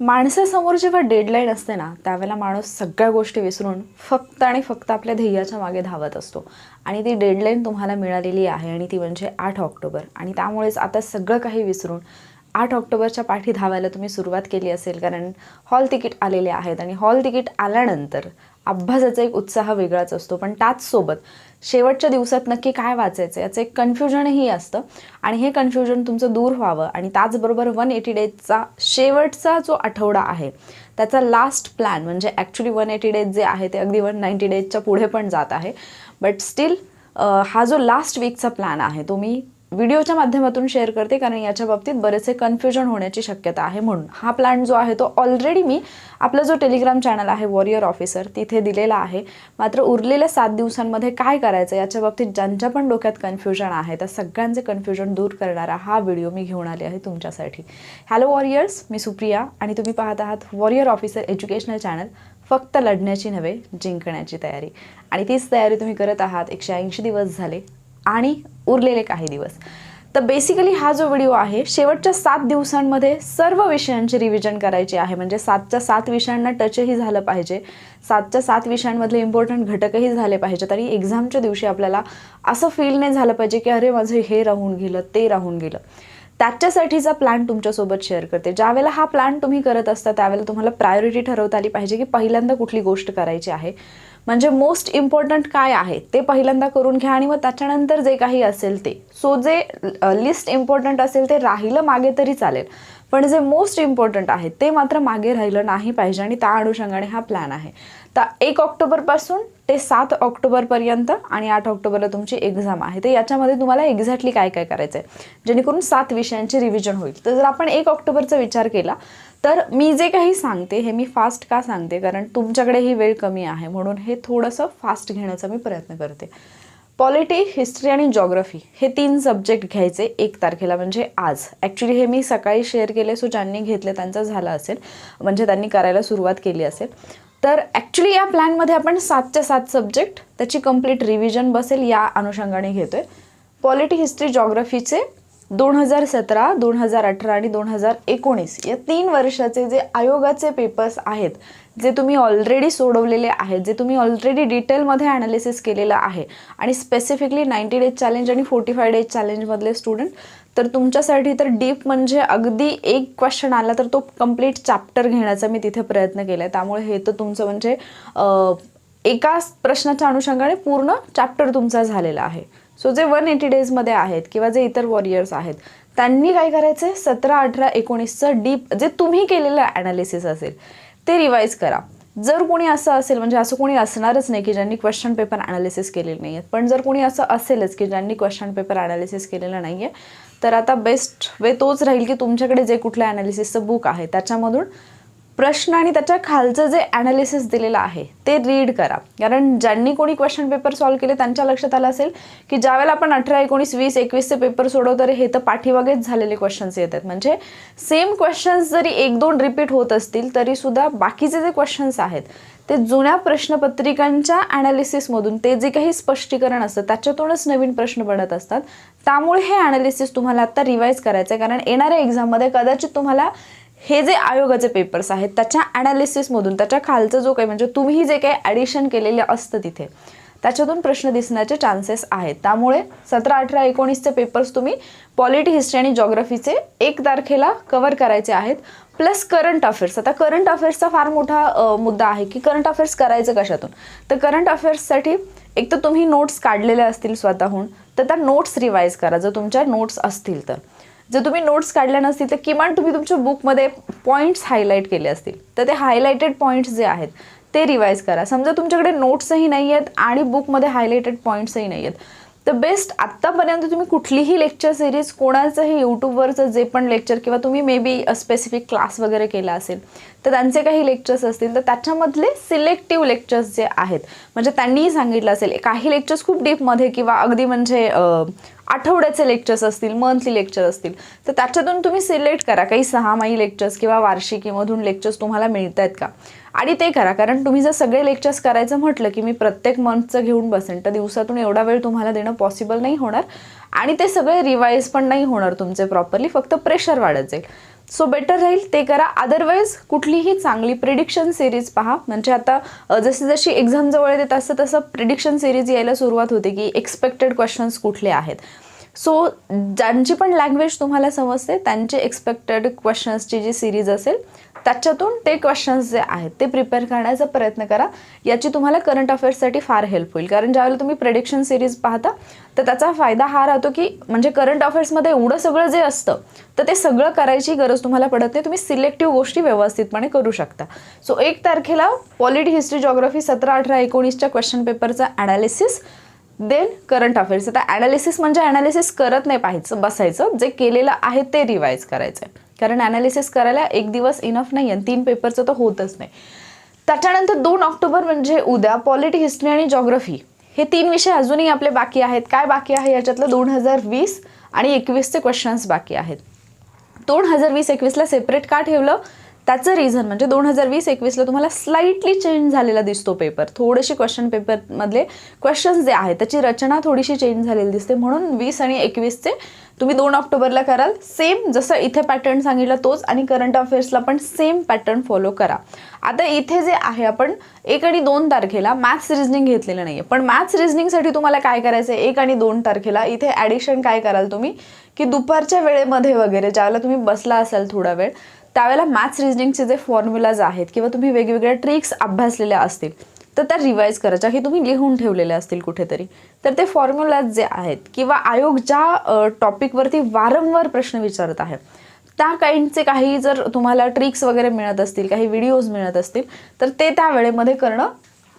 माणसासमोर जेव्हा डेडलाईन असते ना, त्यावेळेला माणूस सगळ्या गोष्टी विसरून फक्त आणि फक्त आपल्या ध्येयाच्या मागे धावत असतो. आणि ती डेडलाईन तुम्हाला मिळालेली आहे आणि ती म्हणजे 8 ऑक्टोबर. आणि त्यामुळेच आता सगळं काही विसरून 8 ऑक्टोबरच्या पाठी धावायला तुम्ही सुरुवात केली असेल, कारण हॉल तिकीट आलेले आहेत. आणि हॉल तिकीट आल्यानंतर अभ्यासाचा एक उत्साह वेगळाच असतो, पण त्याचसोबत शेवटच्या दिवसात नक्की काय वाचायचं याचं एक कन्फ्युजनही असतं. आणि हे कन्फ्युजन तुमचं दूर व्हावं आणि त्याचबरोबर 180 डेजचा शेवटचा जो आठवडा आहे त्याचा लास्ट प्लॅन म्हणजे ॲक्च्युली 180 डेज जे आहे ते अगदी 190 डेजच्या पुढे पण जात आहे. बट स्टील हा जो लास्ट वीकचा प्लॅन आहे तो मी व्हिडिओच्या माध्यमातून शेअर करते, कारण याच्या बाबतीत बरेचसे कन्फ्युजन होण्याची शक्यता आहे. म्हणून हा प्लॅन जो आहे तो ऑलरेडी मी आपला जो टेलिग्राम चॅनल आहे वॉरियर ऑफिसर तिथे दिलेला आहे. मात्र उरलेल्या 7 दिवसांमध्ये काय करायचं याच्या बाबतीत ज्यांच्या पण डोक्यात कन्फ्युजन आहे त्या सगळ्यांचे कन्फ्युजन दूर करणारा हा व्हिडिओ मी घेऊन आले आहे तुमच्यासाठी. हॅलो वॉरियर्स, मी सुप्रिया आणि तुम्ही पाहत आहात वॉरियर ऑफिसर एज्युकेशनल चॅनल. फक्त लढण्याची नव्हे, जिंकण्याची तयारी. आणि तीच तयारी तुम्ही करत आहात. 180 दिवस झाले आणि उरलेले काही दिवस. तर बेसिकली हा जो व्हिडिओ आहे शेवटच्या 7 दिवसांमध्ये सर्व विषयांची रिव्हिजन करायची आहे. म्हणजे 7च्या 7 विषयांना टचही झालं पाहिजे, 7च्या 7 विषयांमधले इम्पॉर्टंट घटकही झाले पाहिजेत. आणि एक्झामच्या दिवशी आपल्याला असं फील नाही झालं पाहिजे की अरे माझं हे राहून गेलं, ते राहून गेलं. त्याच्यासाठीचा प्लॅन तुमच्यासोबत शेअर करते. ज्यावेळेला हा प्लॅन तुम्ही करत असता त्यावेळेला तुम्हाला प्रायोरिटी ठरवता आली पाहिजे की पहिल्यांदा कुठली गोष्ट करायची आहे. म्हणजे मोस्ट इम्पॉर्टंट काय आहे ते पहिल्यांदा करून घ्या आणि मग त्याच्यानंतर जे काही असेल ते. सो जे लिस्ट इम्पॉर्टंट असेल ते राहिलं मागे तरी चालेल, पण जे मोस्ट इम्पॉर्टंट आहे ते मात्र मागे राहिलं नाही पाहिजे. आणि त्या अनुषंगाने हा प्लॅन आहे. तर 1 ऑक्टोबरपासून ते 7 ऑक्टोबरपर्यंत आणि 8 ऑक्टोबरला तुमची एक्झाम आहे. तर याच्यामध्ये तुम्हाला एक्झॅक्टली काय काय करायचं आहे जेणेकरून 7 विषयांची रिव्हिजन होईल. तर जर आपण 1 ऑक्टोबरचा विचार केला तर मी जे काही सांगते हे मी फास्ट का सांगते, कारण तुमच्याकडे ही वेळ कमी आहे म्हणून हे थोडंसं फास्ट घेण्याचा मी प्रयत्न करते. पॉलिटी, हिस्ट्री आणि जॉग्रफी हे 3 सब्जेक्ट घ्यायचे 1 तारखेला म्हणजे आज. ॲक्च्युली हे मी सकाळी शेअर केले, सो ज्यांनी घेतले त्यांचं झालं असेल, म्हणजे त्यांनी करायला सुरुवात केली असेल. तर ॲक्च्युली या प्लॅनमध्ये आपण 7च्या 7 सब्जेक्ट त्याची कंप्लीट रिव्हिजन बसेल या अनुषंगाने घेतोय. पॉलिटी, हिस्ट्री, जॉग्रफीचे 2017, 2018 आणि 2019 या 3 वर्षाचे जे आयोगाचे पेपर्स आहेत जे तुम्ही ऑलरेडी सोडवलेले आहेत, जे तुम्ही ऑलरेडी डिटेलमध्ये ॲनालिसिस केलेलं आहे. आणि स्पेसिफिकली 90 डेज चॅलेंज आणि 45 डेज चॅलेंजमधले स्टुडंट तर तुमच्यासाठी तर डीप म्हणजे अगदी एक क्वेश्चन आला तर तो कंप्लीट चॅप्टर घेण्याचा मी तिथे प्रयत्न केला आहे. त्यामुळे हे तर तुमचं म्हणजे एका प्रश्नाच्या अनुषंगाने पूर्ण चॅप्टर तुमचा झालेला आहे. सो जे 180 डेजमध्ये आहेत किंवा जे इतर वॉरियर्स आहेत त्यांनी काय करायचं आहे, 17, 18, 19चं डीप जे तुम्ही केलेलं ॲनालिसिस असेल ते रिवाईज करा. जर कोणी असं असेल, म्हणजे असं कोणी असणारच नाही की ज्यांनी क्वेश्चन पेपर ॲनालिसिस केलेलं नाही आहेत, पण जर कोणी असं असेलच की ज्यांनी क्वेश्चन पेपर ॲनालिसिस केलेलं नाही आहे तर आता बेस्ट वे तोच राहील की तुमच्याकडे जे कुठलं ॲनालिसिसचं बुक आहे त्याच्यामधून प्रश्न आणि त्याच्या खालचं जे ॲनालिसिस दिलेलं आहे ते रीड करा. कारण ज्यांनी कोणी क्वेश्चन पेपर सॉल्व्ह केले त्यांच्या लक्षात आलं असेल की ज्यावेळेला आपण 18, 19, 20, 21चे पेपर सोडवतो हे तर पाठीमागेच झालेले क्वेश्चन्स येतात. म्हणजे सेम क्वेश्चन्स जरी 1-2 रिपीट होत असतील तरीसुद्धा बाकीचे जे क्वेश्चन्स आहेत ते जुन्या प्रश्नपत्रिकांच्या ॲनालिसिसमधून ते जे काही स्पष्टीकरण असतं त्याच्यातूनच नवीन प्रश्न बनत असतात. त्यामुळे हे ॲनालिसिस तुम्हाला आता रिवाईज करायचं आहे, कारण येणाऱ्या एक्झाममध्ये कदाचित तुम्हाला हे जे आयोगाचे पेपर्स आहेत त्याच्या ॲनालिसिसमधून त्याच्या खालचं जो काही म्हणजे तुम्ही जे काही ॲडिशन केलेलं असतं तिथे त्याच्यातून प्रश्न दिसण्याचे चान्सेस आहेत. त्यामुळे 17, 18, 19चे पेपर्स तुम्ही पॉलिटी, हिस्ट्री आणि जॉग्रफीचे 1 तारखेला कव्हर करायचे आहेत. Plus current affairs. आता करंट अफेअर्सचा फार मोठा मुद्दा आहे की करंट अफेअर्स करायचं कशातून. तर करंट अफेअर्ससाठी एक तर तुम्ही नोट्स काढलेल्या असतील स्वतःहून तर त्या नोट्स रिवाईज करा जर तुमच्या नोट्स असतील तर. जर तुम्ही नोट्स काढल्या नसतील तर किमान तुम्ही तुमच्या बुकमध्ये पॉईंट्स हायलाईट केले असतील तर ते हायलाइटेड पॉईंट्स जे आहेत ते रिवाईज करा. समजा तुमच्याकडे नोट्सही नाही आहेत आणि बुकमध्ये हायलाइटेड पॉईंट्सही नाही आहेत तर बेस्ट आत्तापर्यंत तुम्ही कुठलीही लेक्चर सिरीज, कोणाचंही यूट्यूबवरचं जे पण लेक्चर किंवा तुम्ही मे बी स्पेसिफिक क्लास वगैरे केला असेल तर त्यांचे काही लेक्चर्स असतील तर त्याच्यामधले सिलेक्टिव्ह लेक्चर्स जे आहेत म्हणजे त्यांनीही सांगितलं असेल काही लेक्चर्स खूप डीपमध्ये किंवा अगदी म्हणजे आठवड्याचे लेक्चर्स असतील, मंथली लेक्चर असतील तर त्याच्यातून तुम्ही सिलेक्ट करा काही 6माही लेक्चर्स किंवा वार्षिकीमधून लेक्चर्स तुम्हाला मिळत आहेत का आणि ते करा. कारण तुम्ही जर सगळे लेक्चर्स करायचं म्हटलं की मी प्रत्येक मंथचं घेऊन बसेन तर दिवसातून एवढा वेळ तुम्हाला देणं पॉसिबल नाही होणार आणि ते सगळे रिवाईज पण नाही होणार तुमचे प्रॉपरली, फक्त प्रेशर वाढत जाईल. सो बेटर राहील ते करा. अदरवाईज कुठलीही चांगली प्रिडिक्शन सिरीज पहा. म्हणजे आता जशी जशी एक्झाम जवळ येते तसं तसं प्रिडिक्शन सिरीज यायला सुरुवात होते की एक्सपेक्टेड क्वेश्चन्स कुठले आहेत. सो ज्यांची पण लँग्वेज तुम्हाला समजते त्यांचे एक्सपेक्टेड क्वेश्चन्सची जी सिरीज असेल त्याच्यातून ते क्वेश्चन्स जे आहेत ते प्रिपेअर करण्याचा प्रयत्न करा. याची तुम्हाला करंट अफेअर्ससाठी फार हेल्प होईल. कारण ज्यावेळेला तुम्ही प्रेडिक्शन सिरीज पाहता तर त्याचा फायदा हा राहतो की म्हणजे करंट अफेअर्समध्ये एवढं सगळं जे असतं तर ते सगळं करायची गरज तुम्हाला पडत नाही. तुम्ही सिलेक्टिव्ह गोष्टी व्यवस्थितपणे करू शकता. सो 1 तारखेला पॉलिटी, हिस्ट्री, जॉग्राफी 17, 18, 19च्या क्वेश्चन पेपरचा ॲनालिसिस, देन करंट अफेअर्स. आता ॲनालिसिस म्हणजे ॲनालिसिस करत नाही पाहायचं बसायचं, जे केलेलं आहे ते रिवाईज करायचं आहे. कारण ॲनालिसिस करायला 1 दिवस इनफ नाही आणि 3 पेपरचं तर होतच नाही. त्याच्यानंतर 2 ऑक्टोबर म्हणजे उद्या पॉलिटी, हिस्ट्री आणि जॉग्राफी हे 3 विषय अजूनही आपले बाकी आहेत. काय बाकी आहे याच्यातलं 2020 आणि 21चे क्वेश्चन्स बाकी आहेत. 2020-21ला सेपरेट का ठेवलं त्याचं रिझन म्हणजे 2020-21ला तुम्हाला स्लाइटली चेंज झालेला दिसतो पेपर. थोडेसे क्वेश्चन पेपरमधले क्वेश्चन्स जे आहेत त्याची रचना थोडीशी चेंज झालेली दिसते. म्हणून 20 आणि 21चे तुम्ही 2 ऑक्टोबरला कराल. सेम जसं इथे पॅटर्न सांगितलं तोच आणि करंट अफेअर्सला पण सेम पॅटर्न फॉलो करा. आता इथे जे आहे आपण 1 आणि 2 तारखेला मॅथ्स रिझनिंग घेतलेलं नाही आहे. पण मॅथ्स रिझनिंगसाठी तुम्हाला काय करायचं आहे 1 आणि 2 तारखेला इथे ॲडिशन काय कराल तुम्ही की दुपारच्या वेळेमध्ये वगैरे ज्यावेळेला तुम्ही बसला असाल थोडा वेळ त्यावेळेला मॅथ्स रिझनिंगचे जे फॉर्म्युलाज आहेत किंवा तुम्ही वेगवेगळ्या ट्रिक्स अभ्यासलेल्या असतील तर त्या रिवाईज करायच्या की तुम्ही लिहून ठेवलेल्या असतील कुठेतरी. तर ते फॉर्म्युलाज जे आहेत किंवा आयोग ज्या टॉपिकवरती वारंवार प्रश्न विचारत आहे त्या काइंडचे काही जर तुम्हाला ट्रिक्स वगैरे मिळत असतील, काही व्हिडिओज मिळत असतील तर ते त्या वेळेमध्ये करणं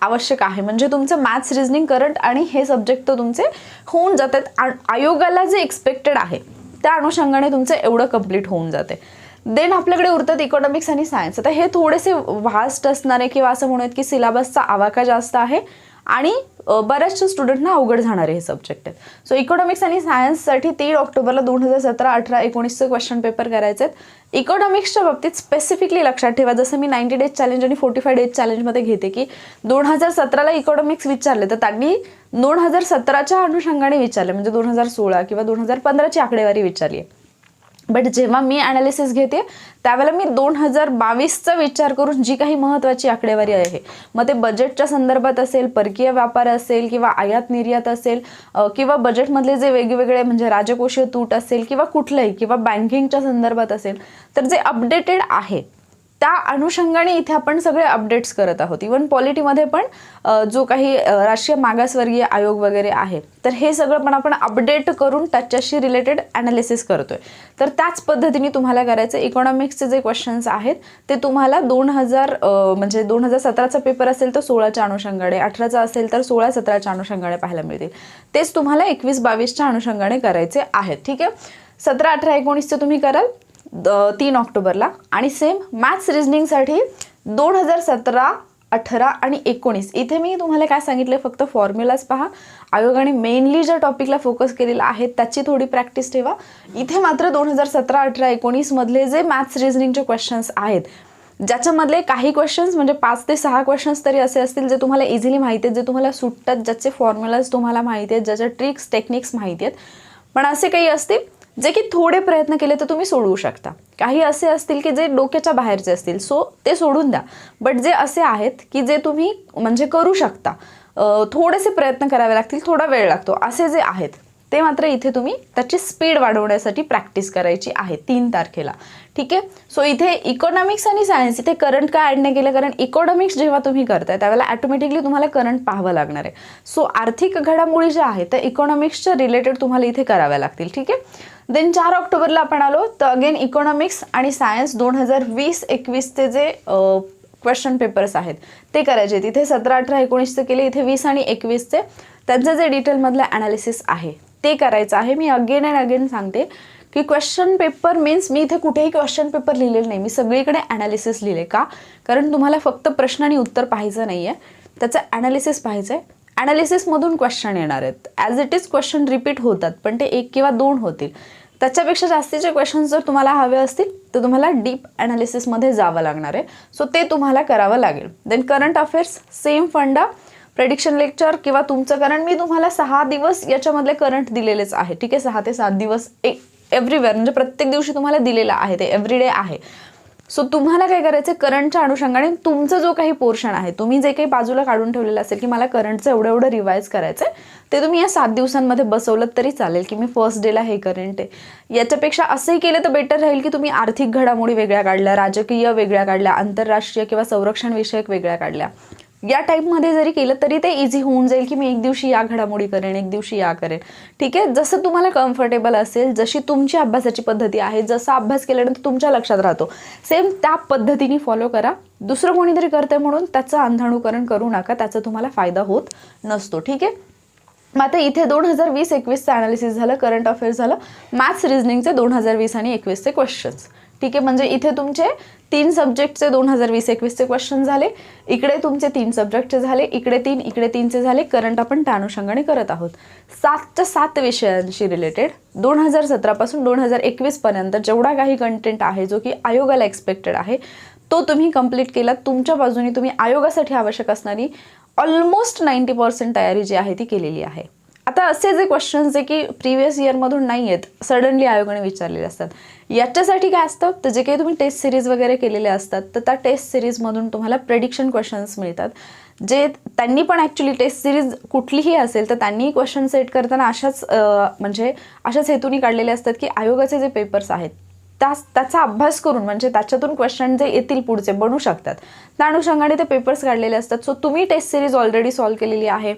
आवश्यक आहे. म्हणजे तुमचं मॅथ्स, रिझनिंग, करंट आणि हे सब्जेक्ट तर तुमचे होऊन जातात. आयोगाला जे एक्सपेक्टेड आहे त्या अनुषंगाने तुमचं एवढं कंप्लीट होऊन जाते. देन आपल्याकडे उरतात इकॉनॉमिक्स आणि सायन्स. आता हे थोडेसे व्हास्ट असणारे किंवा असं म्हणूयात की सिलेबसचा आवाका जास्त आहे आणि बऱ्याचशा स्टुडंटना अवघड जाणारे हे सब्जेक्ट आहेत. सो इकॉनॉमिक्स आणि सायन्ससाठी 3 ऑक्टोबरला 2017, 18, 19चे क्वेश्चन पेपर करायचे आहेत. इकॉनॉमिक्सच्या बाबतीत स्पेसिफिकली लक्षात ठेवा, जसं मी 90 डेज चॅलेंज आणि 45 डेज चॅलेंजमध्ये घेते की 2017ला इकॉनॉमिक्स विचारले तर त्यांनी 2017च्या अनुषंगाने विचारले म्हणजे 2016 किंवा 2015ची आकडेवारी विचारली आहे. बट जेव्हा मी ॲनालिसिस घेते त्यावेळेला मी 2022चा विचार करून जी काही महत्त्वाची आकडेवारी आहे मग ते बजेटच्या संदर्भात असेल, परकीय व्यापार असेल किंवा आयात निर्यात असेल किंवा बजेटमधले जे वेगवेगळे म्हणजे राजकोषीय तूट असेल किंवा कुठलंही किंवा बँकिंगच्या संदर्भात असेल तर जे अपडेटेड आहे त्या अनुषंगाने इथे आपण सगळे अपडेट्स करत आहोत. इवन पॉलिटीमध्ये पण जो काही राष्ट्रीय मागासवर्गीय आयोग वगैरे आहे तर हे सगळं पण आपण अपडेट करून त्याच्याशी रिलेटेड ॲनालिसिस करतोय. तर त्याच पद्धतीने तुम्हाला करायचं. इकॉनॉमिक्सचे जे क्वेश्चन्स आहेत ते तुम्हाला 2000 म्हणजे 2017चा पेपर असेल तर 16च्या अनुषंगाने, 18चा असेल तर 16-17च्या अनुषंगाने पाहायला मिळतील. तेच तुम्हाला 21-22च्या अनुषंगाने करायचे आहेत. ठीक आहे. 17, 18, 19चे तुम्ही कराल 3 ऑक्टोबरला आणि सेम मॅथ्स रिझनिंगसाठी 2017, 18 आणि 19 इथे मी तुम्हाला काय सांगितलं फक्त फॉर्म्युलाज पहा. आयोगाने मेनली ज्या टॉपिकला फोकस केलेला आहे त्याची थोडी प्रॅक्टिस ठेवा. इथे मात्र 2017, 18, 19 मधले जे मॅथ्स रिझनिंगचे क्वेश्चन्स आहेत ज्याच्यामधले काही क्वेश्चन्स म्हणजे 5 ते 6 क्वेश्चन्स तरी असे असतील जे तुम्हाला इझिली माहिती आहेत, जे तुम्हाला सुटतात, ज्याचे फॉर्म्युलाज तुम्हाला माहिती आहेत, ज्याच्या ट्रिक्स टेक्निक्स माहिती आहेत. पण असे काही असतील जे की थोडे प्रयत्न केले तर तुम्ही सोडवू शकता. काही असे असतील की जे डोक्याच्या बाहेरचे असतील सो ते सोडून द्या. बट जे असे आहेत की जे तुम्ही म्हणजे करू शकता, थोडेसे प्रयत्न करावे लागतील, थोडा वेळ लागतो, असे जे आहेत ते मात्र इथे तुम्ही त्याची स्पीड वाढवण्यासाठी प्रॅक्टिस करायची आहे 3 तारखेला. ठीक आहे. सो इथे इकॉनॉमिक्स आणि सायन्स इथे करंट काय ॲड नाही केलं कारण इकॉनॉमिक्स जेव्हा तुम्ही करताय त्यावेळेला ॲटोमॅटिकली तुम्हाला करंट पाहावं लागणार आहे. सो आर्थिक घडामोडी ज्या आहेत त्या इकॉनॉमिक्सच्या रिलेटेड तुम्हाला इथे कराव्या लागतील. ठीक आहे. देन 4 ऑक्टोबरला आपण आलो तर अगेन इकॉनॉमिक्स आणि सायन्स 2020-21चे जे क्वेश्चन पेपर्स आहेत ते करायचे. तिथे 17, 18, 19चे केले. इथे 20 आणि 21चे त्यांचं जे डिटेलमधलं ॲनालिसिस आहे ते करायचं आहे. मी अगेन अँड अगेन सांगते की क्वेश्चन पेपर मीन्स मी इथे कुठेही क्वेश्चन पेपर लिहिलेलं नाही, मी सगळीकडे ॲनालिसिस लिहिले. का? कारण तुम्हाला फक्त प्रश्न आणि उत्तर पाहायचं नाही आहे, त्याचं ॲनालिसिस पाहायचं आहे. ॲनालिसिसमधून क्वेश्चन येणार आहेत. As it is question repeat होतात पण ते 1 किंवा 2 होतील. त्याच्यापेक्षा जास्तीचे क्वेश्चन्स जर तुम्हाला हवे असतील तर तुम्हाला डीप ॲनालिसिसमध्ये जावं लागणार आहे. सो ते तुम्हाला करावं लागेल. देन करंट अफेअर्स सेम फंडा, प्रेडिक्शन लेक्चर किंवा तुमचं, कारण मी तुम्हाला 6 दिवस याच्यामधले करंट दिलेलेच आहे. ठीक आहे. 6 ते 7 दिवस एव्हरीवेअर, म्हणजे प्रत्येक दिवशी तुम्हाला दिलेलं आहे, ते एव्हरीडे आहे. सो तुम्हाला काय करायचं, करंटच्या अनुषंगाने तुमचं जो काही पोर्शन आहे, तुम्ही जे काही बाजूला काढून ठेवलेलं असेल की मला करंटचं एवढं एवढं रिवाईज करायचं आहे, ते तुम्ही या 7 दिवसांमध्ये बसवलं तरी चालेल की मी फर्स्ट डेला हे करंट आहे. याच्यापेक्षा असंही केलं तर बेटर राहील की तुम्ही आर्थिक घडामोडी वेगळ्या काढल्या, राजकीय वेगळ्या काढल्या, आंतरराष्ट्रीय किंवा संरक्षण विषयक वेगळ्या काढल्या. या टाईपमध्ये जरी केलं तरी ते इझी होऊन जाईल की मी एक दिवशी या घडामोडी करेन, एक दिवशी या करेन. ठीक आहे, जसं तुम्हाला कम्फर्टेबल असेल, जशी तुमची अभ्यासाची पद्धती आहे, जसा अभ्यास केल्यानंतर तुमच्या लक्षात राहतो, सेम त्या पद्धतीने फॉलो करा. दुसरं कोणीतरी करते म्हणून त्याचं अंधानुकरण करू नका, त्याचा तुम्हाला फायदा होत नसतो. ठीक आहे, मग आता इथे 2020-21चं ॲनालिसिस झालं, करंट अफेअर्स झालं, मॅथ्स रिझनिंगचे 2020 आणि 21चे क्वेश्चन्स. ठीक आहे, म्हणजे इथे तुमचे 3 सब्जेक्टचे 2020-21चे क्वेश्चन झाले, इकडे तुमचे 3 सब्जेक्टचे झाले, इकडे 3, इकडे 3चे झाले. करंट आपण त्या अनुषंगाने करत आहोत 7च्या 7 विषयांशी रिलेटेड. 2017 पासून 2021 पर्यंत जेवढा काही कंटेंट आहे जो की आयोगाला एक्सपेक्टेड आहे तो तुम्ही कंप्लीट केला. तुमच्या बाजूने तुम्ही आयोगासाठी आवश्यक असणारी ऑलमोस्ट 90% तयारी जी आहे ती केलेली आहे. आता असे जे क्वेश्चन्स जे की प्रिव्हियस इयरमधून नाही आहेत, सडनली आयोगाने विचारलेले असतात, याच्यासाठी काय असतं, तर जे काही तुम्ही टेस्ट सिरीज वगैरे केलेले असतात तर त्या टेस्ट सिरीजमधून तुम्हाला प्रेडिक्शन क्वेश्चन्स मिळतात, जे त्यांनी पण ॲक्च्युली टेस्ट सिरीज कुठलीही असेल तर त्यांनी क्वेश्चन सेट करताना अशाच हेतूने काढलेले असतात की आयोगाचे जे पेपर्स आहेत त्याचा अभ्यास करून, म्हणजे त्याच्यातून क्वेश्चन जे येतील पुढचे बनू शकतात, त्या अनुषंगाने ते पेपर्स काढलेले असतात. सो तुम्ही टेस्ट सिरीज ऑलरेडी सॉल्व्ह केलेली आहे.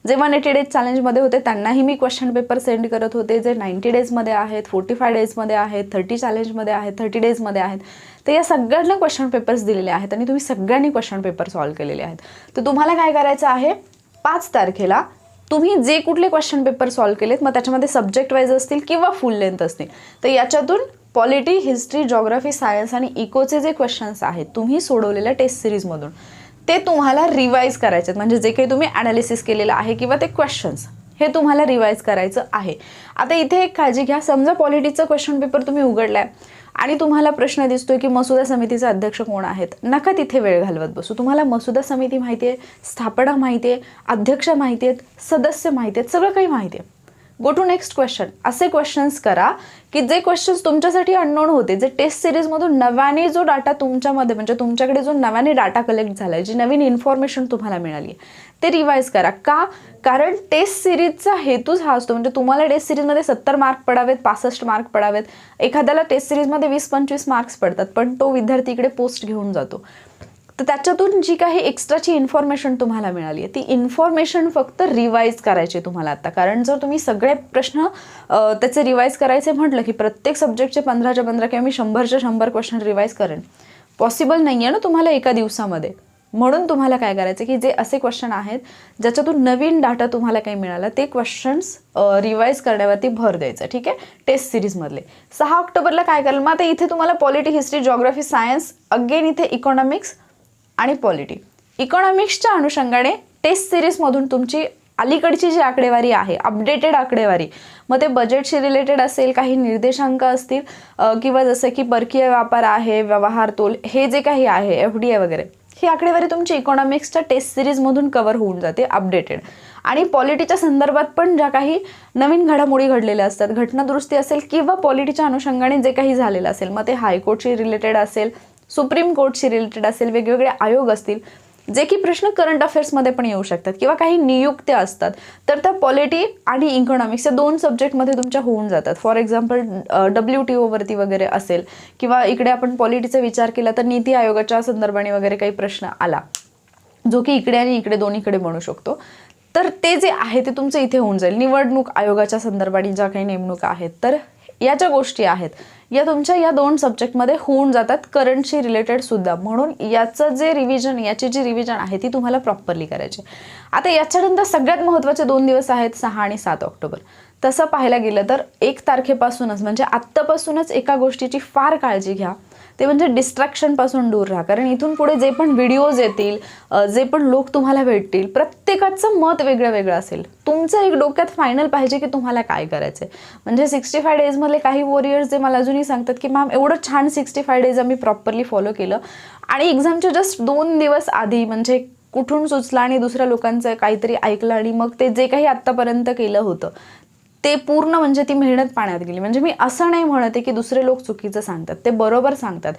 जेव्हा 90 डेज चॅलेंजमध्ये होते त्यांनाही मी क्वेश्चन पेपर सेंड करत होते, जे 90 डेजमध्ये आहेत, 45 डेजमध्ये आहेत, 30 चॅलेंजमध्ये आहेत, 30 डेजमध्ये आहेत. तर या सगळ्यांना क्वेश्चन पेपर्स दिलेले आहेत आणि तुम्ही सगळ्यांनी क्वेश्चन पेपर सॉल्व्ह केलेले आहेत. तर तुम्हाला काय करायचं आहे, 5 तारखेला तुम्ही जे कुठले क्वेश्चन पेपर सॉल्व्ह केलेत, मग त्याच्यामध्ये सब्जेक्ट वाईज असतील किंवा फुल लेंथ असतील, तर याच्यातून पॉलिटी, हिस्ट्री, जॉग्राफी, सायन्स आणि इकोचे जे क्वेश्चन्स आहेत तुम्ही सोडवलेल्या टेस्ट सिरीजमधून ते तुम्हाला रिवाईज करायचे आहेत. म्हणजे जे काही तुम्ही ॲनालिसिस केलेलं आहे किंवा ते क्वेश्चन्स हे तुम्हाला रिवाईज करायचं आहे. आता इथे एक काळजी घ्या, समजा पॉलिटीचं क्वेश्चन पेपर तुम्ही उघडलाय आणि तुम्हाला प्रश्न दिसतोय की मसुदा समितीचे अध्यक्ष कोण आहेत, नका तिथे वेळ घालवत बसू. तुम्हाला मसुदा समिती माहिती आहे, स्थापना माहिती आहे, अध्यक्ष माहिती आहेत, सदस्य माहिती आहेत, सगळं काही माहिती आहे. Go to next question. असे क्वेश्चन्स करा की जे क्वेश्चन्स तुमच्यासाठी अननोन होते, जे टेस्ट सिरीजमधून नव्याने जो डाटा तुमच्यामध्ये, म्हणजे तुमच्याकडे जो नव्याने डाटा कलेक्ट झाला आहे, जी नवीन इन्फॉर्मेशन तुम्हाला मिळाली आहे, ते रिवाईज करा. का? कारण टेस्ट सिरीजचा हेतूच हा असतो, म्हणजे तुम्हाला टेस्ट सिरीजमध्ये 70 मार्क पडावेत, 65 मार्क पडावेत. एखाद्याला टेस्ट सिरीजमध्ये 20-25 मार्क्स पडतात, पण तो विद्यार्थी इकडे पोस्ट घेऊन जातो. तर त्याच्यातून जी काही एक्स्ट्राची इन्फॉर्मेशन तुम्हाला मिळाली आहे ती इन्फॉर्मेशन फक्त रिवाईज करायची तुम्हाला आता. कारण जर तुम्ही सगळे प्रश्न त्याचे रिवाईज करायचे म्हटलं की प्रत्येक सब्जेक्टचे 15च्या 15 किंवा मी 100च्या 100 क्वेश्चन रिवाईज करेन, पॉसिबल नाही आहे ना तुम्हाला एका दिवसामध्ये. म्हणून तुम्हाला काय करायचं की जे असे क्वेश्चन आहेत ज्याच्यातून नवीन डाटा तुम्हाला काही मिळाला ते क्वेश्चन्स रिवाईज करण्यावरती भर द्यायचा. ठीक आहे, टेस्ट सिरीजमधले 6 ऑक्टोबरला काय कराल, मग आता इथे तुम्हाला polity, history, geography, science, again इथे इकॉनॉमिक्स आणि पॉलिटी. इकॉनॉमिक्सच्या अनुषंगाने टेस्ट सिरीजमधून तुमची अलीकडची जी आकडेवारी आहे, अपडेटेड आकडेवारी, मग ते बजेटशी रिलेटेड असेल, काही निर्देशांक असतील किंवा जसं की परकीय व्यापार आहे, व्यवहार तोल, हे जे काही आहे, FDI वगैरे, ही आकडेवारी तुमची इकॉनॉमिक्सच्या टेस्ट सिरीजमधून कव्हर होऊन जाते अपडेटेड. आणि पॉलिटीच्या संदर्भात पण ज्या काही नवीन घडामोडी घडलेल्या असतात, घटनादुरुस्ती असेल किंवा पॉलिटीच्या अनुषंगाने जे काही झालेलं असेल, मग ते हायकोर्टशी रिलेटेड असेल, सुप्रीम कोर्टशी रिलेटेड असेल, वेगवेगळे आयोग असतील, जे की प्रश्न करंट अफेअर्समध्ये पण येऊ शकतात किंवा काही नियुक्त्या असतात, तर त्या पॉलिटी आणि इकॉनॉमिक्स या 2 सब्जेक्टमध्ये तुमच्या होऊन जातात. फॉर एक्झाम्पल WTO वरती वगैरे असेल किंवा इकडे आपण पॉलिटीचा विचार केला तर नीती आयोगाच्या संदर्भाने वगैरे काही प्रश्न आला जो की इकडे आणि इकडे दोन्हीकडे बनू शकतो, तर ते जे आहे ते तुमचं इथे होऊन जाईल. निवडणूक आयोगाच्या संदर्भाने ज्या काही नेमणुका आहेत, तर या ज्या गोष्टी आहेत या तुमच्या या 2 सब्जेक्टमध्ये होऊन जातात, करंटशी रिलेटेड सुद्धा. म्हणून याचं जे रिव्हिजन, याची जी रिव्हिजन आहे ती तुम्हाला प्रॉपरली करायची. आता याच्यानंतर सगळ्यात महत्त्वाचे 2 दिवस आहेत 6 आणि 7 ऑक्टोबर. तसं पाहायला गेलं तर 1 तारखेपासूनच, म्हणजे आत्तापासूनच एका गोष्टीची फार काळजी घ्या, ते म्हणजे डिस्ट्रॅक्शनपासून दूर राहा. कारण इथून पुढे जे पण व्हिडिओज येतील, जे पण लोक तुम्हाला भेटतील, प्रत्येकाचं मत वेगळं वेगळं असेल. तुमचं एक डोक्यात फायनल पाहिजे की तुम्हाला काय करायचं आहे. म्हणजे 65 डेजमधले काही वॉरियर्स जे मला अजूनही सांगतात की मॅम एवढं छान 65 डेज आम्ही प्रॉपरली फॉलो केलं आणि एक्झामच्या जस्ट 2 दिवस आधी म्हणजे कुठून सुचलं आणि दुसऱ्या लोकांचं काहीतरी ऐकलं आणि मग ते जे काही आत्तापर्यंत केलं होतं ते पूर्ण म्हणजे ती मेहनत पाण्यात गेली. म्हणजे मी असं नाही म्हणते की दुसरे लोक चुकीचं सांगतात, ते बरोबर सांगतात,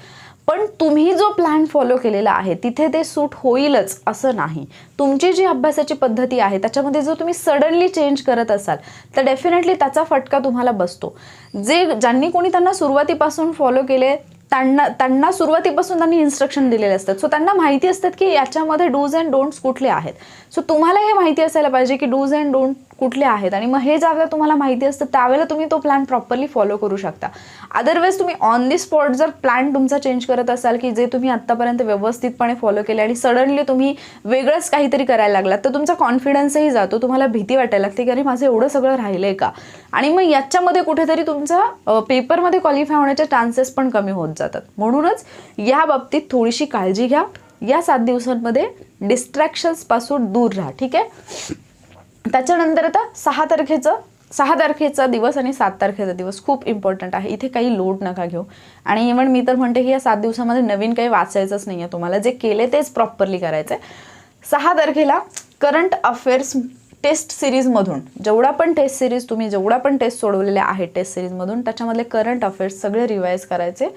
पण तुम्ही जो प्लॅन फॉलो केलेला आहे तिथे ते सूट होईलच असं नाही. तुमची जी अभ्यासाची पद्धती आहे त्याच्यामध्ये जर तुम्ही सडनली चेंज करत असाल तर डेफिनेटली त्याचा फटका तुम्हाला बसतो. ज्यांनी कोणी त्यांना सुरुवातीपासून फॉलो केले त्यांना सुरुवातीपासून त्यांनी इन्स्ट्रक्शन दिलेले असतात. सो त्यांना माहिती असतात की याच्यामध्ये डूज अँड डोंट्स कुठले आहेत. सो तुम्हाला हे माहिती असायला पाहिजे की डूज अँड डोंट कुठले आहेत, आणि मग हे ज्यावेळेला तुम्हाला माहिती असतं त्यावेळेला तुम्ही तो प्लॅन प्रॉपरली फॉलो करू शकता. अदरवाईज तुम्ही ऑन दी स्पॉट जर प्लॅन तुमचा चेंज करत असाल की जे तुम्ही आत्तापर्यंत व्यवस्थितपणे फॉलो केले आणि सडनली तुम्ही वेगळंच काहीतरी करायला लागलात तर तुमचा कॉन्फिडन्सही जातो, तुम्हाला भीती वाटायला लागते की अरे माझं एवढं सगळं राहिलंय का, आणि मग याच्यामध्ये कुठेतरी तुमचा पेपरमध्ये क्वालिफाय होण्याचे चान्सेस पण कमी होत जातात. म्हणूनच या बाबतीत थोडीशी काळजी घ्या. या 7 दिवसांमध्ये डिस्ट्रॅक्शन्सपासून दूर राहा. ठीक आहे. त्याच्यानंतर आता 6 तारखेचा दिवस आणि 7 तारखेचा दिवस खूप इम्पॉर्टंट आहे. इथे काही लोड नका घेऊ, आणि इव्हन मी तर म्हणते की या 7 दिवसामध्ये नवीन काही वाचायचंच नाही आहे तुम्हाला, जे केले तेच प्रॉपरली करायचं आहे. 6 तारखेला करंट अफेअर्स टेस्ट सिरीजमधून जेवढा पण टेस्ट सोडवलेल्या आहेत टेस्ट सिरीजमधून त्याच्यामधले करंट अफेअर्स सगळे रिवाईज करायचे,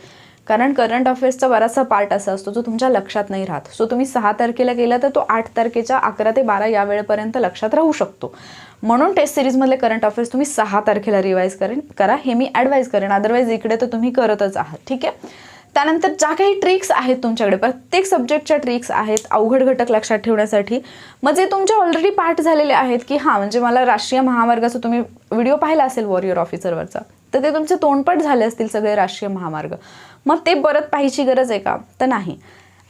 कारण करंट अफेअर्सचा बराचसा पार्ट असा असतो जो तुमच्या लक्षात नाही राहत. सो तुम्ही 6 तारखेला केला तर तो 8 तारखेच्या 11 ते 12 या वेळेपर्यंत लक्षात राहू शकतो. म्हणून टेस्ट सिरीजमधले करंट अफेअर्स तुम्ही 6 तारखेला रिवाईज करा, हे मी ॲडवाईज करेन. अदरवाईज इकडे तर तुम्ही करतच आहात. ठीक आहे. त्यानंतर ज्या काही ट्रिक्स आहेत तुमच्याकडे, प्रत्येक सब्जेक्टच्या ट्रिक्स आहेत अवघड घटक लक्षात ठेवण्यासाठी, मग जे तुमचे ऑलरेडी पार्ट झालेले आहेत की हां म्हणजे मला राष्ट्रीय महामार्गाचा तुम्ही व्हिडिओ पाहिला असेल वॉरियर ऑफिसरवरचा, तर ते तुमचे तोंडपाठ झाले असतील सगळे राष्ट्रीय महामार्ग, मग ते परत पाहायची गरज आहे का, तर नाही.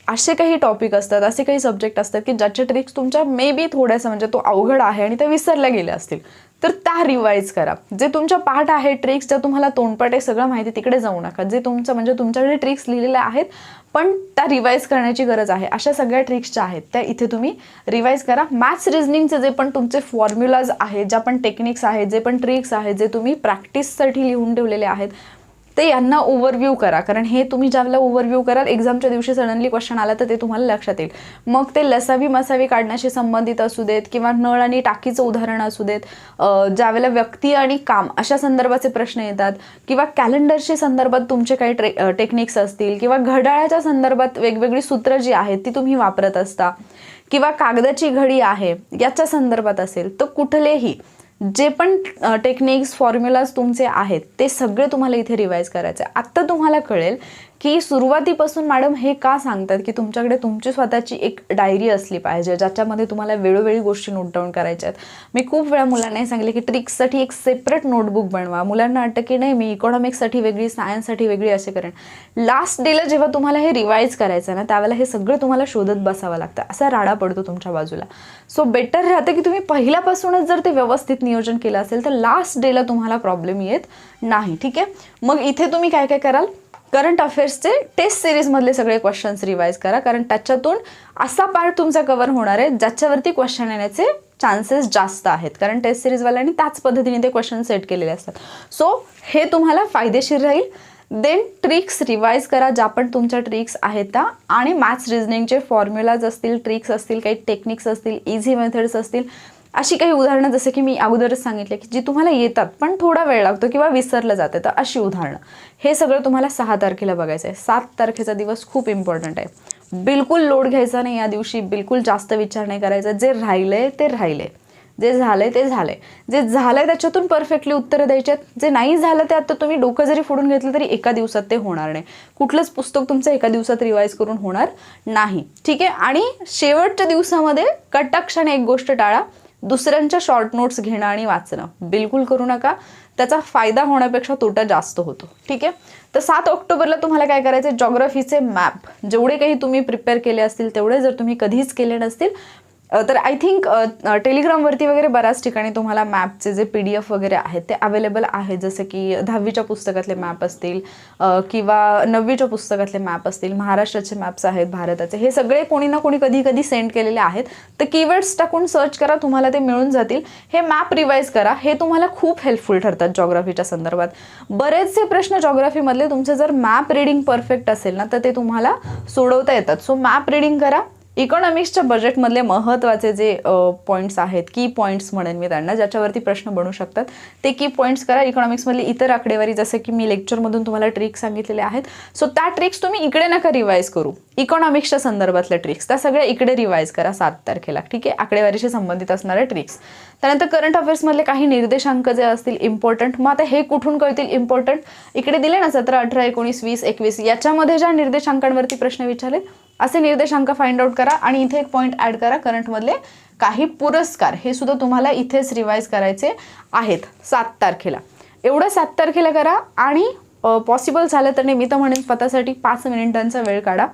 असे काही टॉपिक असतात, असे काही सब्जेक्ट असतात की ज्याचे ट्रिक्स तुमच्या मे बी थोड्याशा म्हणजे तो अवघड आहे आणि ते विसरल्या गेले असतील, तर त्या रिवाईज करा. जे तुमच्या पाठ आहे ट्रिक्स, ज्या तुम्हाला तोंडपाठ आहे सगळं माहिती, तिकडे जाऊ नका. जे तुमचं म्हणजे तुमच्याकडे ट्रिक्स लिहिलेल्या आहेत पण त्या रिवाईज करण्याची गरज आहे, अशा सगळ्या ट्रिक्स ज्या आहेत त्या इथे तुम्ही रिवाईज करा. मॅथ्स रिझनिंगचे जे पण तुमचे फॉर्म्युलाज आहेत, ज्या पण टेक्निक्स आहेत, जे पण ट्रिक्स आहेत, जे तुम्ही प्रॅक्टिससाठी लिहून ठेवलेले आहेत ते यांना ओव्हरव्ह्यू करा, कारण हे तुम्ही ज्यावेळेला ओव्हरव्ह्यू कराल एक्झामच्या दिवशी सडनली क्वेश्चन आला तर ते तुम्हाला लक्षात येईल. मग ते लसावी मसावी काढण्याशी संबंधित असू देत किंवा नळ आणि टाकीचं उदाहरण असू देत, ज्यावेळेला व्यक्ती आणि काम अशा संदर्भाचे प्रश्न येतात, किंवा कॅलेंडरच्या संदर्भात तुमचे काही टेक्निक्स असतील, किंवा घड्याळाच्या संदर्भात वेगवेगळी सूत्र जी आहेत ती तुम्ही वापरत असता, किंवा कागदाची घडी आहे याच्या संदर्भात असेल, तर कुठलेही जे पण टेक्निक्स फॉर्म्युलाज तुमचे आहेत ते सगळे तुम्हाला इथे रिवाईज करायचे. आत्ता तुम्हाला कळेल की सुरुवातीपासून मॅडम हे का सांगतात की तुमच्याकडे तुमची स्वतःची एक डायरी असली पाहिजे ज्याच्यामध्ये तुम्हाला वेळोवेळी गोष्टी नोट डाऊन करायच्या आहेत. मी खूप वेळा मुलांनाही सांगितले की ट्रिक्ससाठी एक सेपरेट नोटबुक बनवा. मुलांना वाटतं की नाही मी इकॉनॉमिक्ससाठी वेगळी, सायन्ससाठी वेगळी असे करेन. लास्ट डेला जेव्हा तुम्हाला हे रिवाईज करायचं ना त्यावेळेला हे सगळं तुम्हाला शोधत बसावं लागतं, असा राडा पडतो तुमच्या बाजूला. सो बेटर राहतं की तुम्ही पहिल्यापासूनच जर ते व्यवस्थित नियोजन केलं असेल तर लास्ट डेला तुम्हाला प्रॉब्लेम येत नाही. ठीक आहे. मग इथे तुम्ही काय काय कराल, करंट अफेअर्सचे टेस्ट सिरीजमधले सगळे क्वेश्चन्स रिवाईज करा, कारण त्याच्यातून असा पार्ट तुमचा कव्हर होणार आहे ज्याच्यावरती क्वेश्चन येण्याचे चान्सेस जास्त आहेत, कारण टेस्ट सिरीजवाल्यांनी त्याच पद्धतीने ते क्वेश्चन सेट केलेले असतात. सो हे तुम्हाला फायदेशीर राहील. देन ट्रिक्स रिवाईज करा, ज्या पण तुमच्या ट्रिक्स आहेत त्या, आणि मॅथ्स रिझनिंगचे फॉर्म्युलाज असतील, ट्रिक्स असतील, काही टेक्निक्स असतील, इझी मेथड्स असतील, अशी काही उदाहरणं जसं की मी अगोदरच सांगितले की जी तुम्हाला येतात पण थोडा वेळ लागतो किंवा विसरलं जाते, तर अशी उदाहरणं हे सगळं तुम्हाला 6 तारखेला बघायचं आहे. 7 तारखेचा दिवस खूप इम्पॉर्टंट आहे. बिलकुल लोड घ्यायचा नाही या दिवशी, बिलकुल जास्त विचार नाही करायचा. जे राहिलंय ते राहिलंय, जे झालंय ते झालंय, जे झालंय त्याच्यातून परफेक्टली उत्तरं द्यायची आहेत. जे नाही झालं ते आता तुम्ही डोकं जरी फोडून घेतलं तरी एका दिवसात ते होणार नाही. कुठलंच पुस्तक तुमचं एका दिवसात रिवाईज करून होणार नाही. ठीक आहे. आणि शेवटच्या दिवसामध्ये कटाक्षाने एक गोष्ट टाळा, दुसऱ्यांच्या शॉर्ट नोट्स घेणं आणि वाचणं बिलकुल करू नका. त्याचा फायदा होण्यापेक्षा तोटा जास्त होतो. ठीक आहे. तर 7 ऑक्टोबरला तुम्हाला काय करायचं, जॉग्राफीचे मॅप जेवढे काही तुम्ही प्रिपेअर केले असतील तेवढे जर तुम्ही कधीच केले नसतील तर आय थिंक टेलिग्रामवरती वगैरे बऱ्याच ठिकाणी तुम्हाला मॅपचे जे PDF वगैरे आहेत ते अवेलेबल आहेत, जसं की 10वीच्या पुस्तकातले मॅप असतील किंवा 9वीच्या पुस्तकातले मॅप असतील, महाराष्ट्राचे मॅप्स आहेत भारताचे, हे सगळे कोणी ना कोणी कधी कधी सेंड केलेले आहेत. तर कीवर्ड्स टाकून सर्च करा, तुम्हाला ते मिळून जातील. हे मॅप रिवाईज करा, हे तुम्हाला खूप हेल्पफुल ठरतात जॉग्राफीच्या संदर्भात. बरेचसे प्रश्न जॉग्राफीमधले तुमचे जर मॅप रिडिंग परफेक्ट असेल ना तर ते तुम्हाला सोडवता येतात. सो मॅप रिडिंग करा, इकॉनॉमिक्सच्या बजेटमधले महत्त्वाचे जे पॉईंट्स आहेत, की पॉईंट्स म्हणेन मी त्यांना, ज्याच्यावरती प्रश्न बनू शकतात ते की पॉईंट्स करा. इकॉनॉमिक्समधली इतर आकडेवारी जसं की मी लेक्चरमधून तुम्हाला ट्रिक्स सांगितलेले आहेत, सो त्या ट्रिक्स तुम्ही इकडे नका रिवाईज करू. इकॉनॉमिक्सच्या संदर्भातल्या ट्रिक्स त्या सगळ्या इकडे रिवाईज करा 7 तारखेला, ठीक आहे, आकडेवारीशी संबंधित असणाऱ्या ट्रिक्स. त्यानंतर करंट अफेअर्समधले काही निर्देशांक जे असतील इम्पॉर्टंट, मग आता हे कुठून कळतील इम्पॉर्टंट, इकडे दिले ना 17, 18, 19, 20, 21 याच्यामध्ये ज्या निर्देशांकांवरती प्रश्न विचारले असे निर्देशांक फाइंड आउट करा. आणि इथे एक पॉईंट ॲड करा, करंटमधले काही पुरस्कार हे सुद्धा तुम्हाला इथेच रिवाईज करायचे आहेत 7 तारखेला. एवढं 7 तारखेला करा. आणि पॉसिबल झालं तर मी तर म्हणेन स्वतःसाठी 5 मिनिटांचा वेळ काढा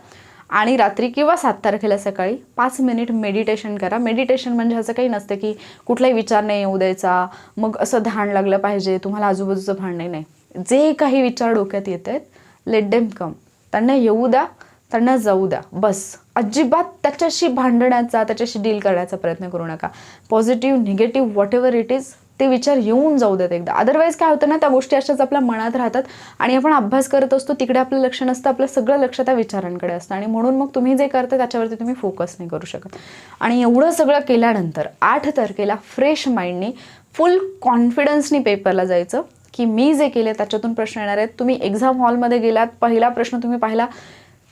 आणि रात्री किंवा 7 तारखेला सकाळी 5 मिनिट मेडिटेशन करा. मेडिटेशन म्हणजे असं काही नसतं की कुठलाही विचार नाही येऊ द्यायचा, मग असं ध्यान लागलं पाहिजे, तुम्हाला आजूबाजूचं भान नाही. जे काही विचार डोक्यात येत आहेत लेट देम कम, त्यांना येऊ द्या, त्यांना जाऊ द्या, बस. अजिबात त्याच्याशी भांडण्याचा, त्याच्याशी डील करण्याचा प्रयत्न करू नका. Positive, negative, what ever it is, ते विचार येऊन जाऊ देत एकदा. अदरवाईज काय होतं ना, त्या गोष्टी अशाच आपल्या मनात राहतात आणि आपण अभ्यास करत असतो, तिकडे आपलं लक्ष नसतं, आपलं सगळं लक्ष त्या विचारांकडे असतं आणि म्हणून मग तुम्ही जे करता त्याच्यावरती तुम्ही फोकस नाही करू शकत. आणि एवढं सगळं केल्यानंतर 8 तारखेला फ्रेश माइंडनी, फुल कॉन्फिडन्सनी पेपरला जायचं की मी जे केले त्याच्यातून प्रश्न येणार आहेत. तुम्ही एक्झाम हॉलमध्ये गेलात, पहिला प्रश्न तुम्ही पाहिला,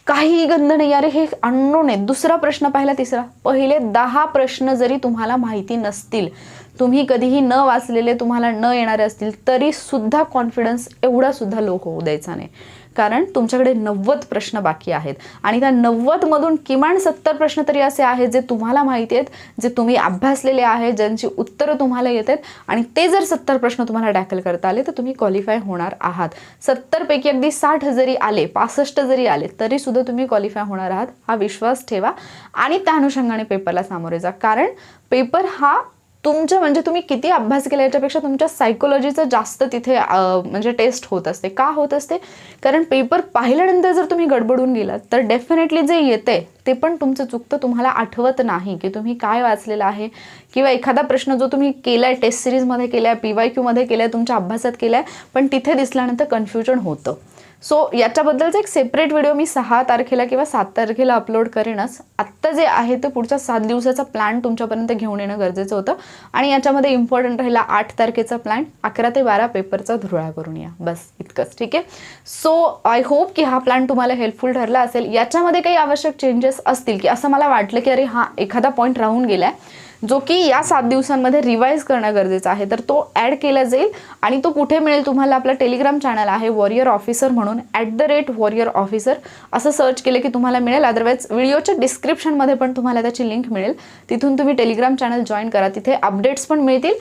काही गंध नाही, अरे हे अननोन आहे. दुसरा प्रश्न पाहिला, तिसरा, पहिले 10 प्रश्न जरी तुम्हाला माहिती नसतील, तुम्ही कधीही न वाचलेले, तुम्हाला न येणारे असतील, तरी सुद्धा कॉन्फिडन्स एवढा सुद्धा लो होऊ द्यायचा नाही. कारण तुमच्याकडे 90 प्रश्न बाकी आहेत आणि त्या 90मधून किमान 70 प्रश्न तरी असे आहेत जे तुम्हाला माहिती आहेत, जे तुम्ही अभ्यासलेले आहेत, ज्यांची उत्तरं तुम्हाला येत आहेत. आणि ते जर 70 प्रश्न तुम्हाला टॅकल करता आले तर तुम्ही क्वालिफाय होणार आहात. 70 पैकी अगदी 60 जरी आले, 65 जरी आले, तरी सुद्धा तुम्ही क्वालिफाय होणार आहात, हा विश्वास ठेवा. आणि त्या अनुषंगाने पेपरला सामोरे जा. कारण पेपर हा तुमचं म्हणजे तुम्ही किती अभ्यास केला याच्यापेक्षा तुमच्या सायकोलॉजीचं जास्त तिथे म्हणजे टेस्ट होत असते. का होत असते? कारण पेपर पाहिल्यानंतर जर तुम्ही गडबडून गेलात तर डेफिनेटली जे येते ते पण तुमचं चुकतं, तुम्हाला आठवत नाही की तुम्ही काय वाचलेलं आहे, किंवा एखादा प्रश्न जो तुम्ही केलाय, टेस्ट सिरीजमध्ये केलाय, PYQमध्ये केलाय, तुमच्या अभ्यासात केलाय, पण तिथे दिसल्यानंतर कन्फ्युजन होतं. सो याच्याबद्दलचा एक सेपरेट व्हिडिओ मी 6 तारखेला किंवा 7 तारखेला अपलोड करेनच. आत्ता जे आहे ते पुढच्या 7 दिवसाचा प्लॅन तुमच्यापर्यंत घेऊन येणं गरजेचं होतं. आणि याच्यामध्ये इम्पॉर्टंट राहिला 8 तारखेचा प्लॅन, 11 ते 12 पेपरचा धुरळा करून या, बस इतकंच, ठीक आहे. सो आय होप की हा प्लॅन तुम्हाला हेल्पफुल ठरला असेल. याच्यामध्ये काही आवश्यक चेंजेस असतील की असं मला वाटलं की अरे हा एखादा पॉईंट राहून गेलाय जो की या 7 दिवसांमध्ये रिवाईज करणं गरजेचं आहे, तर तो ॲड केला जाईल. आणि तो कुठे मिळेल तुम्हाला? आपला टेलिग्राम चॅनल आहे वॉरियर ऑफिसर म्हणून, @warrior officer असं सर्च केलं की तुम्हाला मिळेल. अदरवाईज व्हिडिओच्या डिस्क्रिप्शनमध्ये पण तुम्हाला त्याची लिंक मिळेल, तिथून तुम्ही टेलिग्राम चॅनल जॉईन करा, तिथे अपडेट्स पण मिळतील,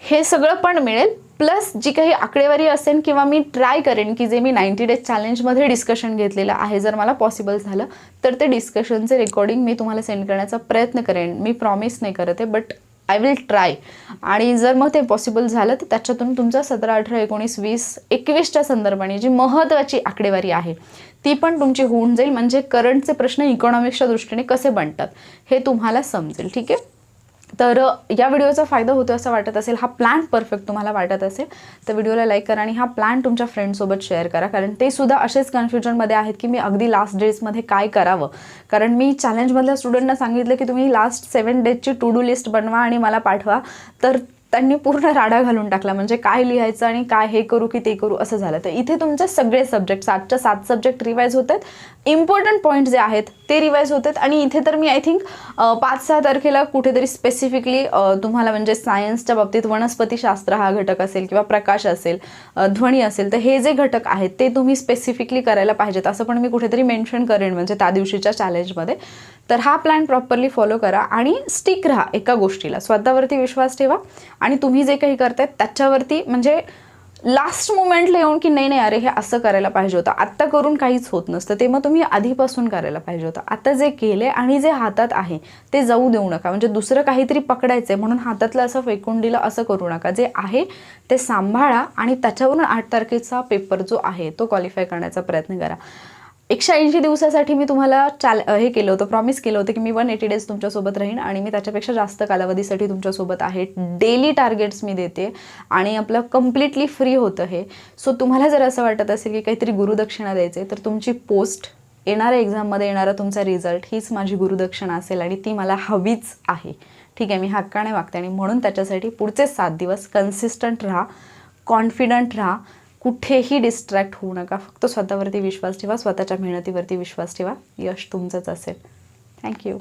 हे सगळं पण मिळेल. प्लस जी काही आकडेवारी असेल किंवा मी ट्राय करेन की जे मी 90 डेज चॅलेंजमध्ये डिस्कशन घेतलेलं आहे, जर मला पॉसिबल झालं तर ते डिस्कशनचे रेकॉर्डिंग मी तुम्हाला सेंड करण्याचा प्रयत्न करेन. मी प्रॉमिस नाही करत आहे, बट आय विल ट्राय. आणि जर मग ते पॉसिबल झालं तर त्याच्यातून तुमचा 17, 18, 19, 20, 21च्या संदर्भाने जी महत्त्वाची आकडेवारी आहे ती पण तुमची होऊन जाईल. म्हणजे करंटचे प्रश्न इकॉनॉमिक्सच्या दृष्टीने कसे बनतात हे तुम्हाला समजेल, ठीक आहे. तर या व्हिडिओचा फायदा होतो असं वाटत असेल, हा प्लॅन परफेक्ट तुम्हाला वाटत असेल तर व्हिडिओला लाईक करा आणि हा प्लॅन तुमच्या फ्रेंडसोबत शेअर करा. कारण ते सुद्धा असेच कन्फ्युजनमध्ये आहेत की मी अगदी लास्ट डेजमध्ये काय करावं. कारण मी चॅलेंजमधल्या स्टुडंटना सांगितलं की तुम्ही लास्ट 7 डेजची टू डू लिस्ट बनवा आणि मला पाठवा, तर त्यांनी पूर्ण राडा घालून टाकला. म्हणजे काय लिहायचं आणि काय हे करू की ते करू असं झालं. तर इथे तुमचे सगळे सब्जेक्ट 7च्या 7 सब्जेक्ट रिवाईज होत आहेत, इम्पॉर्टंट पॉईंट जे आहेत ते रिवाईज होत आहेत. आणि इथे तर मी आय थिंक 5-6 तारखेला कुठेतरी स्पेसिफिकली तुम्हाला म्हणजे सायन्सच्या बाबतीत वनस्पतीशास्त्र हा घटक असेल किंवा प्रकाश असेल, ध्वनी असेल, तर हे जे घटक आहेत ते तुम्ही स्पेसिफिकली करायला पाहिजेत असं पण मी कुठेतरी मेन्शन करेन म्हणजे त्या दिवशीच्या चॅलेंजमध्ये. तर हा प्लॅन प्रॉपरली फॉलो करा आणि स्टिक राहा एका गोष्टीला, स्वतःवरती विश्वास ठेवा आणि तुम्ही जे काही करतायत त्याच्यावरती म्हणजे लास्ट मोमेंटला येऊन की नाही अरे हे असं करायला पाहिजे होतं, आत्ता करून काहीच होत नसतं, ते मग तुम्ही आधीपासून करायला पाहिजे होतं. आता जे केले आणि जे हातात आहे ते जाऊ देऊ नका. म्हणजे दुसरं काहीतरी पकडायचं म्हणून हातातलं असं फेकून दिलं असं करू नका. जे आहे ते सांभाळा आणि त्याच्यावरून 8 तारखेचा पेपर जो आहे तो क्वालिफाय करण्याचा प्रयत्न करा. 180 दिवसासाठी मी तुम्हाला हे केलं होतं, प्रॉमिस केलं होतं की मी 180 डेज तुमच्यासोबत राहीन आणि मी त्याच्यापेक्षा जास्त कालावधीसाठी तुमच्यासोबत आहे. डेली टार्गेट्स मी देते आणि आपलं कम्प्लिटली फ्री होतं हे. सो तुम्हाला जर असं वाटत असेल की काहीतरी गुरुदक्षिणा द्यायचे तर तुमची पोस्ट येणाऱ्या एक्झाममध्ये येणारा तुमचा रिझल्ट हीच माझी गुरुदक्षिणा असेल आणि ती मला हवीच आहे. ठीक आहे, मी हक्काने वागते आणि म्हणून त्याच्यासाठी पुढचे 7 दिवस कन्सिस्टंट राहा, कॉन्फिडंट राहा, कुठेही डिस्ट्रॅक्ट होऊ नका. फक्त स्वतःवरती विश्वास ठेवा, स्वतःच्या मेहनतीवरती विश्वास ठेवा. यश तुमचंच असेल. थँक्यू.